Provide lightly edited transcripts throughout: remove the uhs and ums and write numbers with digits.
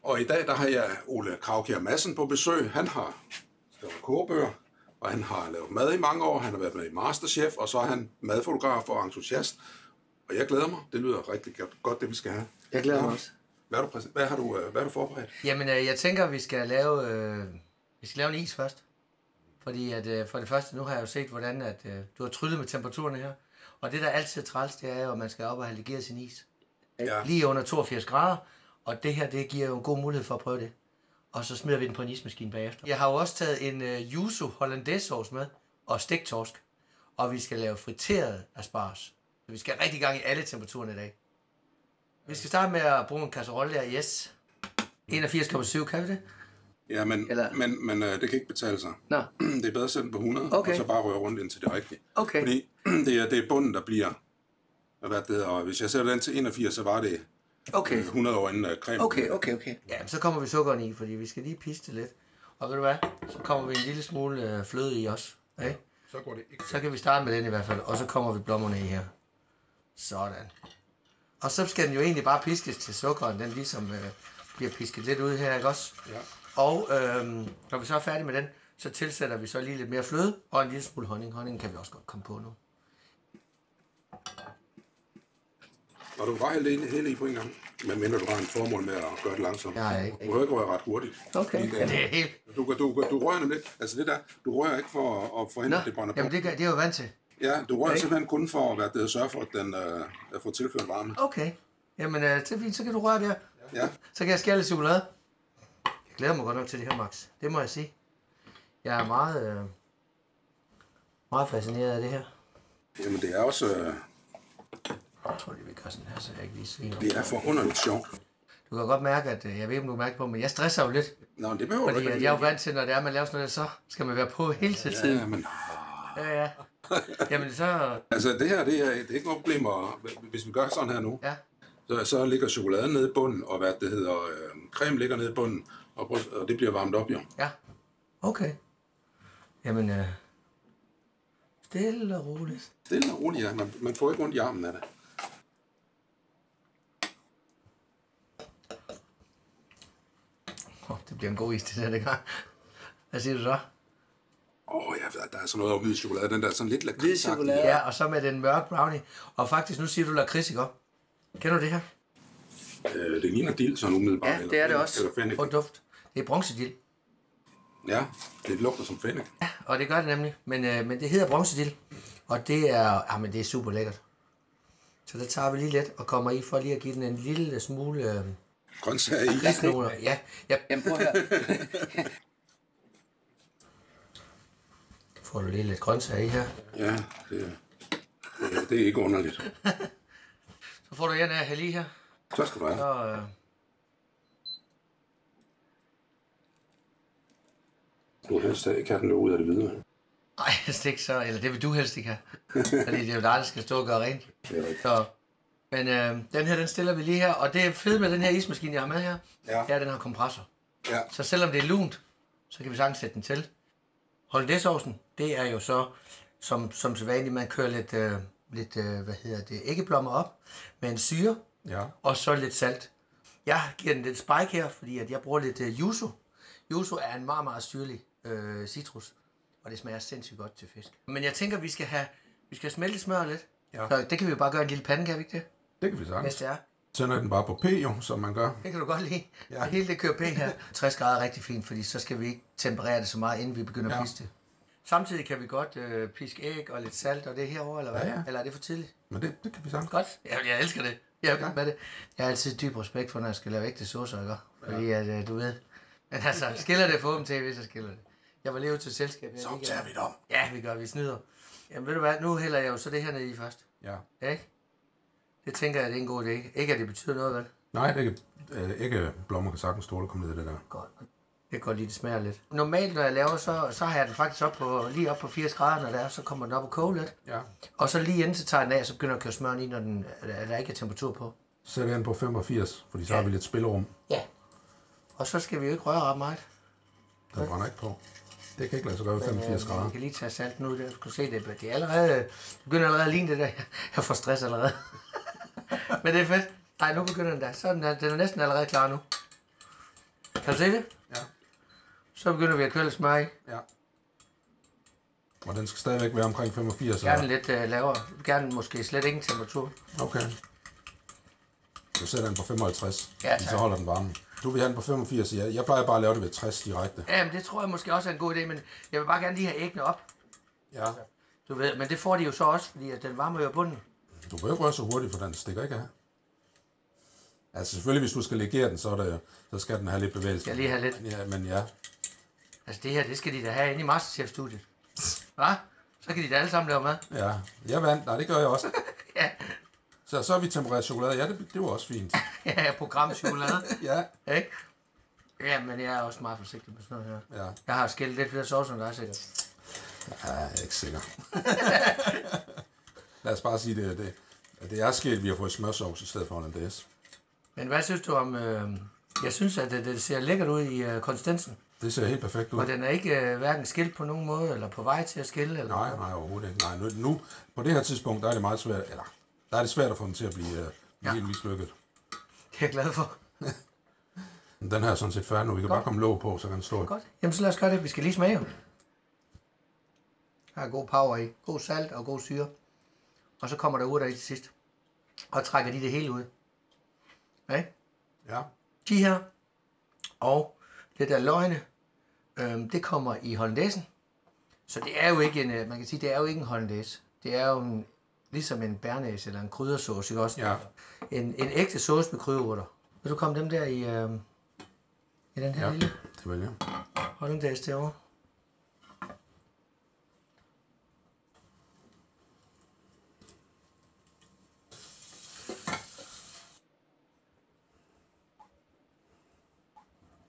Og i dag der har jeg Ole Kraukjær Madsen på besøg. Han har skrevet kogebøger, og han har lavet mad i mange år. Han har været med i Masterchef, og så er han madfotograf og entusiast. Og jeg glæder mig. Det lyder rigtig godt, det vi skal have. Jeg glæder mig også. Hvad har du forberedt? Jamen, jeg tænker, vi skal lave en is først. Fordi at, for det første, nu har jeg jo set, hvordan at, du har tryllet med temperaturerne her. Og det, der altid er træls, det er jo, at man skal op og have legeret sin is. Ja. Lige under 82 grader. Og det her, det giver jo en god mulighed for at prøve det. Og så smider vi den på en ismaskine bagefter. Jeg har jo også taget en yuzu hollandaise sauce med, og stegtorsk. Og vi skal lave friteret asparges. Vi skal rigtig gang i alle temperaturerne i dag. Vi skal starte med at bruge en kasserolle der, yes. 81,7, kan vi det? Ja, men det kan ikke betale sig. Nå. Det er bedre at sætte den på 100, okay. Og så bare røre rundt indtil det er rigtigt. Okay. Fordi det er bunden, der bliver. Og hvis jeg sætter den til 81, så var det 100 år inden creme. Okay. Ja, så kommer vi sukkeren i, fordi vi skal lige piste lidt. Og ved du hvad? Så kommer vi en lille smule fløde i også. Okay? Så går det ikke. Så kan vi starte med den i hvert fald, og så kommer vi blommerne i her. Sådan. Og så skal den jo egentlig bare piskes til sukkeren, den ligesom bliver pisket lidt ud her, ikke også? Ja. Og når vi så er færdige med den, så tilsætter vi så lige lidt mere fløde og en lille smule honning. Honningen kan vi også godt komme på nu. Og du var helt i på en gang, medmindre du har en formål med at gøre det langsomt. Jeg er ikke. Du behøver ikke røre ret hurtigt. Okay, ja, det er helt... Du rører nemlig lidt. Altså det der, du rører ikke for at forhindre, at det brænder på. Jamen det er jeg jo vant til. Ja, du rører simpelthen kun for at sørge for, at den får tilført varme. Okay. Jamen det er fint, så kan du røre der. Ja. Så kan jeg skære lidt chokolade. Jeg glæder mig godt nok til det her, Max. Det må jeg sige. Jeg er meget fascineret af det her. Jamen det er også... Jeg tror lige, vi gør sådan her, så jeg ikke lige sviner. Det er forunderligt sjovt. Du kan godt mærke, at jeg ved, om du mærker på, men jeg stresser jo lidt. Nå, det behøver du ikke. Fordi jeg er jo vant til, når det er, man laver sådan noget, så skal man være på hele tiden. Ja, men... Ja. Jamen så... Altså det her, det er ikke noget problem, hvis vi gør sådan her nu. Ja. Så ligger chokoladen nede i bunden, og creme ligger nede i bunden, og det bliver varmet op, jo. Ja. Okay. Jamen, stille og roligt. Stille og roligt, ja. Man får ikke ondt i armen af det. Det bliver en god is til det gang. Hvad siger du så? Ja, der er sådan noget af hvid chokolade, den der sådan lidt lakrids. Hvid chokolade. Ja, og så med den mørke brownie. Og faktisk, nu siger du lakrids, ikke? Kender du det her? Det ligner dild, sådan umiddelbart. Ja, det er det også. Eller fennik. På duft. Det er bronzedild. Ja, det lugter som fennik. Ja, og det gør det nemlig. Men det hedder bronzedild. Og det er super lækkert. Så der tager vi lige lidt og kommer i for lige at give den en lille smule... grøntsager i. Ja. Jamen prøv her. Får du lige lidt grøntsager i her. Ja, det er ikke underligt. Så får du en af her lige her. Så skal du have. Så, Du vil helst ikke have den ud af det hvide. nej, helst ikke så. Eller det vil du helst ikke have. Fordi det er jo dig, der skal stå og gøre rent. Det er rigtigt. Så, men den her, den stiller vi lige her. Og det er fedt med den her ismaskine, jeg har med her. Ja, den har kompressor. Ja. Så selvom det er lunt, så kan vi sagtens sætte den til. Hollandaisesaucen, det er jo så, som så vanligt, man kører lidt æggeblommer op med en syre, og så lidt salt. Jeg giver den lidt spike her, fordi at jeg bruger lidt yuzu. Yuzu er en meget, meget syrlig citrus, og det smager sindssygt godt til fisk. Men jeg tænker, vi skal smelte smør lidt. Ja. Så det kan vi jo bare gøre en lille pande, kan vi ikke det? Det kan vi sagtens. Hvis det er. Sender den bare på P, jo, som man gør. Det kan du godt lide. Ja. Hele det kører P her. 60 grader er rigtig fint, fordi så skal vi ikke temperere det så meget, inden vi begynder at piske det. Samtidig kan vi godt piske æg og lidt salt, og det er herovre, eller hvad? Ja. Eller er det for tidligt? Men det kan vi sagtens. Godt. Jeg elsker det. Jeg har altid dyb respekt for, når jeg skal lave ægte saucer, ikke? Fordi at, du ved. Men altså, skiller det på dem tv, så skiller det. Jeg var lige ude til selskab. Så tager vi det om. Ja, vi gør. Vi snyder. Jamen ved du hvad, nu hælder jeg jo så det her ned i først. Ja. Ikke? Det tænker jeg, det er en god idé. Ikke at det betyder noget, vel? Nej, ikke blommer kan sagtens ståle komme ned i det der. Godt. Jeg kan godt lide, det smager lidt. Normalt, når jeg laver, så har jeg den faktisk lige op på 80 grader, når det er, så kommer den op og koge lidt. Ja. Og så lige inden, så tager jeg den af, så begynder jeg at køre smøren i, når der ikke er temperatur på. Sæt den på 85, fordi så har vi lidt spillerum. Ja. Og så skal vi jo ikke røre ret meget. Den brænder ikke på. Det kan ikke lade sig gøre ved 85 grader. Jeg kan lige tage salten ud der, så kan se det. Det er allerede, begynder allerede at ligne det der. Jeg får stress allerede. Men det er fedt. Nej, nu begynder den der. Så den er næsten allerede klar nu. Kan du se det? Ja. Så begynder vi at køre lidt smør i. Ja. Og den skal stadigvæk være omkring 85. Gerne lidt lavere. Gerne måske slet ingen temperatur. Okay. Du sætter den på 55, ja, så holder den varme. Du vil have den på 85, jeg plejer bare at lave det ved 60 direkte. Ja, men det tror jeg måske også er en god idé, men jeg vil bare gerne lige have æggene op. Ja. Du ved, men det får de jo så også, fordi at den varmer jo bunden. Du behøver ikke røre så hurtigt, for den stikker ikke af. Altså selvfølgelig, hvis du skal legere den, så skal den have lidt bevægelse. Skal lige have lidt. Ja, men ja. Altså det her, det skal de da have inde i Masterchef-studiet. Hva? Så kan de da alle sammen lave mad. Ja, jeg vandt. Nej, det gør jeg også. Ja. Så er vi tempereret chokolade. Ja, det var også fint. Ja, programchokolade. Ja. Ikke? Ja, men jeg er også meget forsigtig med sådan noget her. Ja. Jeg har skældt lidt flere sauce, end dig sikkert. Ja, jeg er ikke sikker. Lad os bare sige, det er sket, at vi har fået smørsovs i stedet for hollandaise. Men hvad synes du om... jeg synes, at det ser lækkert ud i konsistensen. Det ser helt perfekt ud. Og den er ikke hverken skilt på nogen måde, eller på vej til at skille? Eller Nej, overhovedet ikke. Nej, nu, på det her tidspunkt, der er det meget svært, eller der er det svært at få den til at blive helt mislykket. Det er jeg glad for. Den her er sådan set færdig nu. Vi kan bare komme låg på, så kan den stå. Godt. Jamen så lad os gøre det. Vi skal lige smage. Her er god power i. God salt og god syre. Og så kommer der urter i til sidst. Og trækker de det hele ud. Okay? Ja. De her. Og det der løgne. Det kommer i hollandaisen. Så det er jo ikke en, man kan sige, det er jo ikke en hollandaise. Det er jo ligesom en bernæs eller en kryddersauce, ikke også? Ja. En ægte sauce med krydderurter. Vil du komme dem der i den her lille? Det vil jeg. Hollandaise derovre.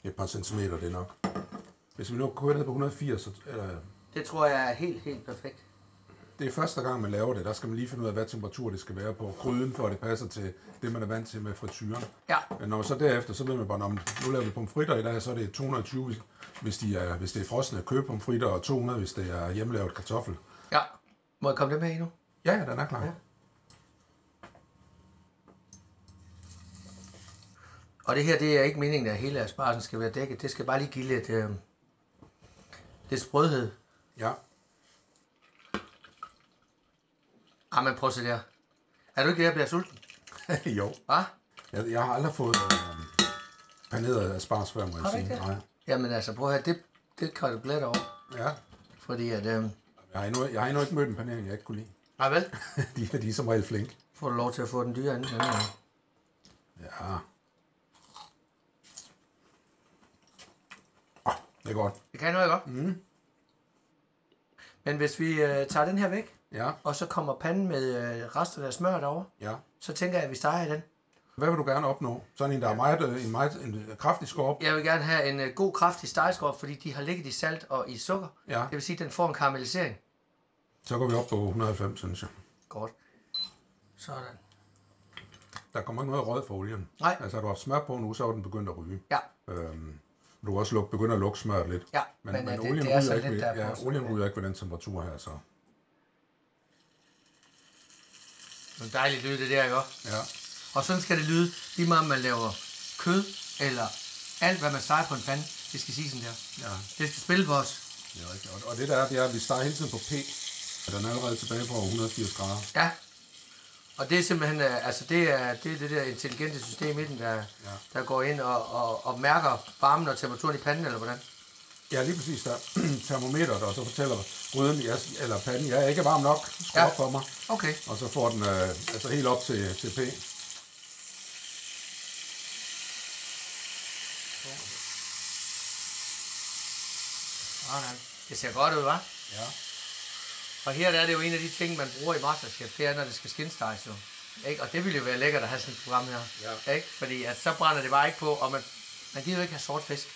Et par centimeter, det er nok. Hvis vi nu kører ned på 180, så Det tror jeg er helt perfekt. det er første gang, man laver det. Der skal man lige finde ud af, hvad temperatur det skal være på gryden, for at det passer til det, man er vant til med frityren. Ja. Men når man så derefter, så ved man bare, nu laver vi pomfritter i dag, så er det 220, hvis det er frosne købepomfritter, og 200, hvis det er hjemmelavet kartoffel. Ja. Må jeg komme dem her i nu? Ja, den er klar. Ja. Og det her, det er ikke meningen, at hele aspargen skal være dækket. Det skal bare lige give lidt sprødhed. Ja. Men prøv at se der. Er du ikke ved at blive sulten? Jo. Hva? Jeg har aldrig fået paneret asparges før, må jeg sige. Nej. Jamen altså, prøv at høre, det kan du glæde over. Ja. Fordi at... Jeg har endnu ikke mødt en panering, jeg ikke kunne lide. Nej vel? de er som regel flink. Får du lov til at få den dyre anden. Ja. Det er godt. Det kan noget godt. Mm. Men hvis vi tager den her væk, ja. Og så kommer panden med rester af smør derovre, ja. Så tænker jeg, at vi steger den. Hvad vil du gerne opnå? Sådan en, der er en kraftig skorp? Jeg vil gerne have en god, kraftig stegeskorp, fordi de har ligget i salt og i sukker. Ja. Det vil sige, at den får en karamellisering. Så går vi op på 190, synes jeg. Godt. Sådan. Der kommer ikke noget rød for olien. Nej. Altså, har du haft smør på nu, så er den begyndt at ryge. Ja. Du kan også begynde at lukke smøret lidt. Ja, men olien det er så lidt der. Ja, olien ryger ikke ved den temperatur her, så. Det er dejligt lyd, det der, ikke? Ja. Og sådan skal det lyde, lige meget om man laver kød, eller alt, hvad man steger på en pande. Det skal sige sådan der. Ja. Det skal spille for os. Det er rigtigt. Og det der er, det er, at vi steger hele tiden på P. Og den er allerede tilbage på 180 grader. Ja. Og det er simpelthen, altså det er det der intelligente system i den, der går ind og mærker varmen og temperaturen i panden, eller hvordan? Ja, lige præcis. Der termometer, der så fortæller gryden, eller panden, jeg er ikke varm nok, skru op for mig. Okay. Og så får den altså helt op til P. Sådan. Det ser godt ud, hva'? Ja. Og her der er det jo en af de ting, man bruger i Masterchef, det er, når det skal skinsteges jo. Ikke? Og det ville jo være lækkert at have sådan et program her. Ja. Ikke? Fordi at så brænder det bare ikke på, og man gider jo ikke have sort fisk.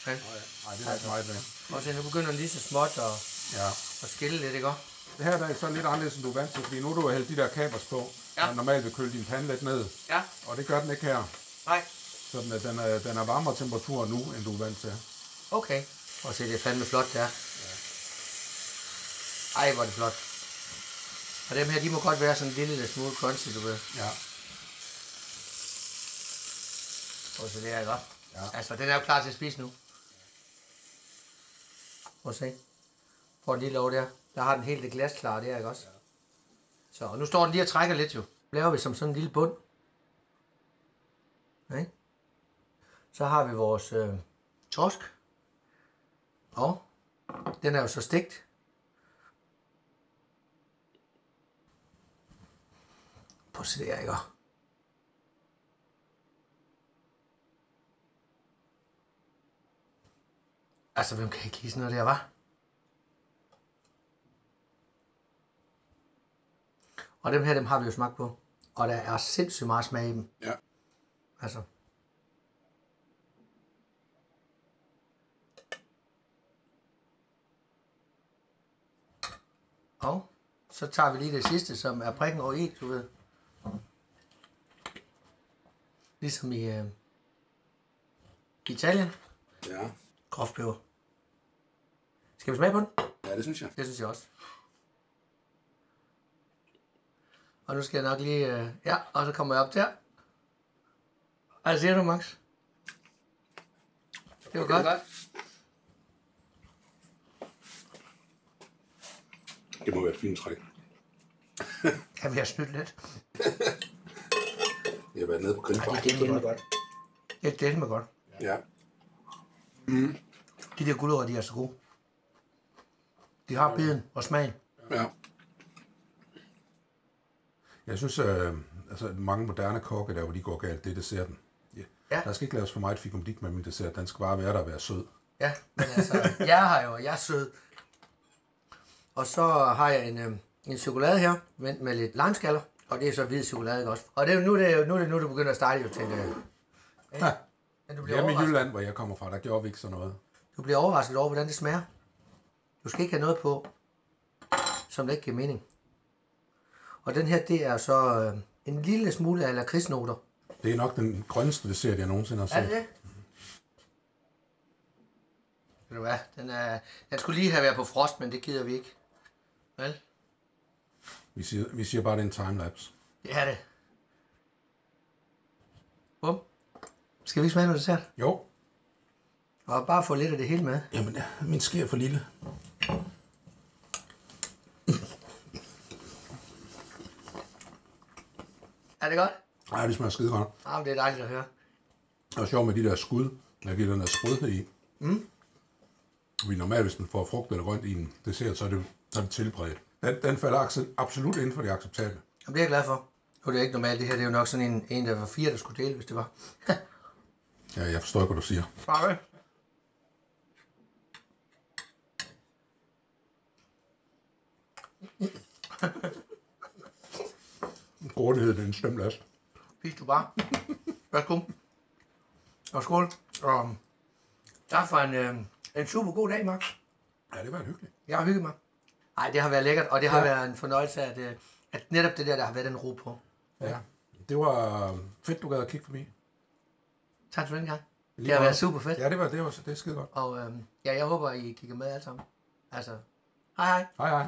Okay? Nej, det er ikke meget ved. Og så nu begynder den lige så småt og skille lidt, ikke? Det her der er så lidt anderledes, end du er vant til, fordi nu har du hældt de der kapers på, og normalt vil køle din pande lidt ned. Ja. Og det gør den ikke her. Nej. Så den er varmere temperatur nu, end du er vant til. Okay. Og se, det er fandme flot der. Ja. Ej, hvor er det flot. Og dem her, de må godt være sådan en lille smule crunchy, du ved. Ja. Og så det er godt. Ja. Altså, den er jo klar til at spise nu. Prøv at se. Prøv den lige lov der. Der har den helt det glas klar der, ikke også? Ja. Så, og nu står den lige og trækker lidt jo. Laver vi som sådan en lille bund. Okay. Så har vi vores torsk. Og den er jo så stegt. Prøv at se der, ikke? Altså, hvem kan ikke lide sådan noget der, var? Og dem her, dem har vi jo smagt på. Og der er sindssygt meget smag i dem. Ja. Altså. Og så tager vi lige det sidste, som er prikken over i, du ved. Ligesom i Italien. Ja. Groft peber. Skal vi smage på den? Ja, det synes jeg. Det synes jeg også. Og nu skal jeg nok lige... ja, og så kommer jeg op der. Hvad siger du, Max? Det var godt. Det må være et fint træk. Kan vi have snydt lidt? Jeg har været nede på grillbar. Det er godt. Det er godt. Ja. Mm. De der gulerødder, de er så gode. De har biden og smagen. Ja. Jeg synes, altså mange moderne kokke der, hvor de går galt, det er desserten. Ja. Der skal ikke laves for meget fikumdik med min dessert. Den skal bare være der og være sød. Ja, men altså, jeg er sød. Og så har jeg en chokolade her, med lidt limeskaller. Og det er så hvid chokolade, ikke også? Og det er nu det begynder at starte jo til det. Ja. Hjemme i Jylland, hvor jeg kommer fra, der gjorde vi ikke sådan noget. Du bliver overrasket over, hvordan det smager. Du skal ikke have noget på, som det ikke giver mening. Og den her, det er så en lille smule af lakridsnoter. Det er nok den grønneste dessert, jeg nogensinde har set. Er det det? Ved du hvad, den skulle lige have været på frost, men det gider vi ikke. Vel? Vi siger bare, det er en timelapse. Det er det. Bum. Skal vi ikke smage noget dessert? Jo. Og bare få lidt af det hele med. Jamen, min ske er for lille. Er det godt? Nej, det smager skide godt. Ja, det er dejligt at høre. Det er sjovt med de der skud. Jeg giver den der sprødhed i. Mm. Fordi normalt, hvis man får frugt eller grønt i en dessert, så er det tilberedt. Den falder absolut inden for det acceptable. Jamen, det er jeg glad for. Nu er det ikke normalt. Det her det er jo nok sådan en der var 4, der skulle dele, hvis det var. Ja, jeg forstår ikke, hvad du siger. Okay. Grådighed, det er en slem last. Spis du bare. Værsgo. Og skål. Og tak for en super god dag, Max. Ja, det var hyggeligt. Jeg har hygget mig. Nej, det har været lækkert, og det har været en fornøjelse, at netop det der har været den ro på. Ja, det var fedt, du gad at kigge forbi. Tak for den gang. Det har været super fedt. Ja, det er skide godt. Og jeg håber, I kigger med alle sammen. Altså, hej hej. Hej hej.